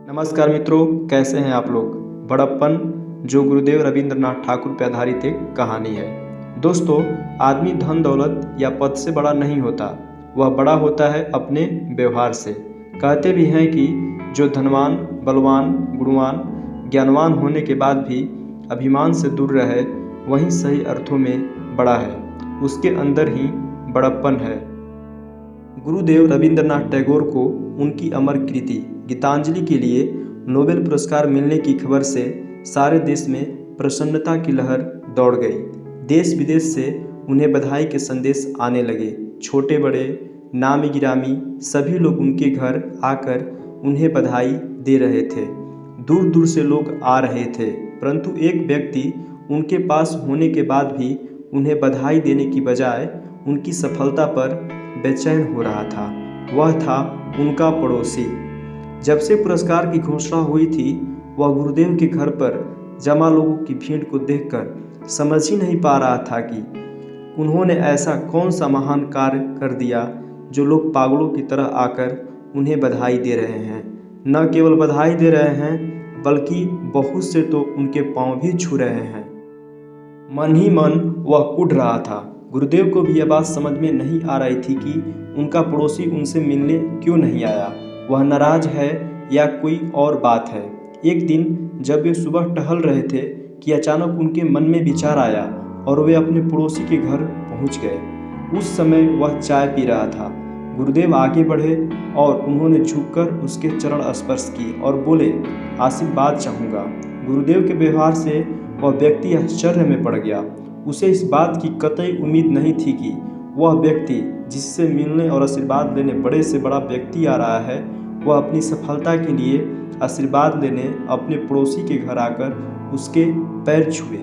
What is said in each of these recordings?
नमस्कार मित्रों, कैसे हैं आप लोग। बड़प्पन जो गुरुदेव रविंद्रनाथ ठाकुर पे आधारित एक कहानी है। दोस्तों, आदमी धन दौलत या पद से बड़ा नहीं होता, वह बड़ा होता है अपने व्यवहार से। कहते भी हैं कि जो धनवान, बलवान, गुणवान, ज्ञानवान होने के बाद भी अभिमान से दूर रहे, वही सही अर्थों में बड़ा है। उसके अंदर ही बड़प्पन है। गुरुदेव रविंद्रनाथ टैगोर को उनकी अमर कृति गीतांजलि के लिए नोबेल पुरस्कार मिलने की खबर से सारे देश में प्रसन्नता की लहर दौड़ गई। देश विदेश से उन्हें बधाई के संदेश आने लगे। छोटे बड़े, नामी गिरामी सभी लोग उनके घर आकर उन्हें बधाई दे रहे थे। दूर दूर से लोग आ रहे थे, परंतु एक व्यक्ति उनके पास होने के बाद भी उन्हें बधाई देने की बजाय उनकी सफलता पर बेचैन हो रहा था। वह था उनका पड़ोसी। जब से पुरस्कार की घोषणा हुई थी, वह गुरुदेव के घर पर जमा लोगों की भीड़ को देखकर समझ ही नहीं पा रहा था कि उन्होंने ऐसा कौन सा महान कार्य कर दिया जो लोग पागलों की तरह आकर उन्हें बधाई दे रहे हैं। न केवल बधाई दे रहे हैं, बल्कि बहुत से तो उनके पांव भी छू रहे हैं। मन ही मन वह कूद रहा था। गुरुदेव को भी यह बात समझ में नहीं आ रही थी कि उनका पड़ोसी उनसे मिलने क्यों नहीं आया। वह नाराज है या कोई और बात है। एक दिन जब वे सुबह टहल रहे थे कि अचानक उनके मन में विचार आया और वे अपने पड़ोसी के घर पहुंच गए। उस समय वह चाय पी रहा था। गुरुदेव आगे बढ़े और उन्होंने झुककर उसके चरण स्पर्श किए और बोले, आशीर्वाद चाहूँगा। गुरुदेव के व्यवहार से वह व्यक्ति आश्चर्य में पड़ गया। उसे इस बात की कतई उम्मीद नहीं थी कि वह व्यक्ति जिससे मिलने और आशीर्वाद लेने बड़े से बड़ा व्यक्ति आ रहा है, वह अपनी सफलता के लिए आशीर्वाद लेने अपने पड़ोसी के घर आकर उसके पैर छुए।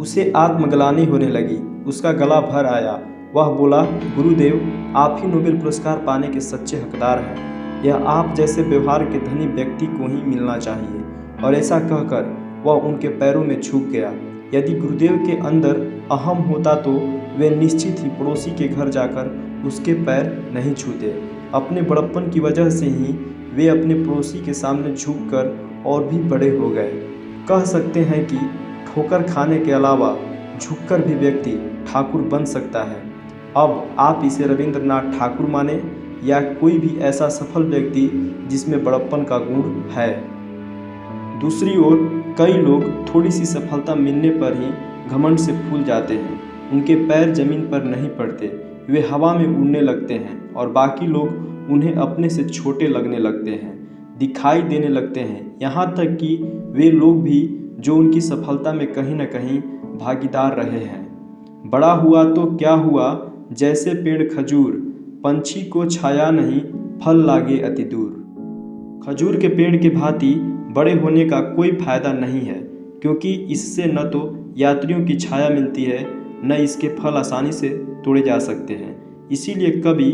उसे आत्मग्लानि होने लगी। उसका गला भर आया। वह बोला, गुरुदेव, आप ही नोबेल पुरस्कार पाने के सच्चे हकदार हैं। यह आप जैसे व्यवहार के धनी व्यक्ति को ही मिलना चाहिए। और ऐसा कहकर वह उनके पैरों में झुक गया। यदि गुरुदेव के अंदर अहम होता तो वे निश्चित ही पड़ोसी के घर जाकर उसके पैर नहीं छूते। अपने बड़प्पन की वजह से ही वे अपने पड़ोसी के सामने झुककर और भी बड़े हो गए। कह सकते हैं कि ठोकर खाने के अलावा झुककर भी व्यक्ति ठाकुर बन सकता है। अब आप इसे रविंद्रनाथ ठाकुर माने या कोई भी ऐसा सफल व्यक्ति जिसमें बड़प्पन का गुण है। दूसरी ओर कई लोग थोड़ी सी सफलता मिलने पर ही घमंड से फूल जाते हैं। उनके पैर जमीन पर नहीं पड़ते, वे हवा में उड़ने लगते हैं और बाकी लोग उन्हें अपने से छोटे लगने लगते हैं, दिखाई देने लगते हैं। यहाँ तक कि वे लोग भी जो उनकी सफलता में कहीं न कहीं भागीदार रहे हैं। बड़ा हुआ तो क्या हुआ, जैसे पेड़ खजूर, पंछी को छाया नहीं, फल लागे अति दूर। खजूर के पेड़ के भांति बड़े होने का कोई फायदा नहीं है, क्योंकि इससे न तो यात्रियों की छाया मिलती है, न इसके फल आसानी से तोड़े जा सकते हैं। इसीलिए कवि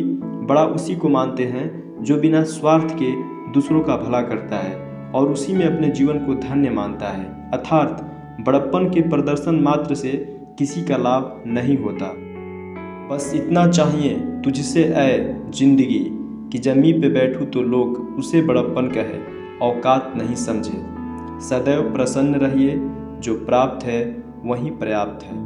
बड़ा उसी को मानते हैं जो बिना स्वार्थ के दूसरों का भला करता है और उसी में अपने जीवन को धन्य मानता है। अर्थात बड़प्पन के प्रदर्शन मात्र से किसी का लाभ नहीं होता। बस इतना चाहिए तुझसे ऐ जिंदगी कि जमीन पे बैठूं तो लोग उसे बड़प्पन कहे, औकात नहीं समझे। सदैव प्रसन्न रहिए, जो प्राप्त है वही पर्याप्त है।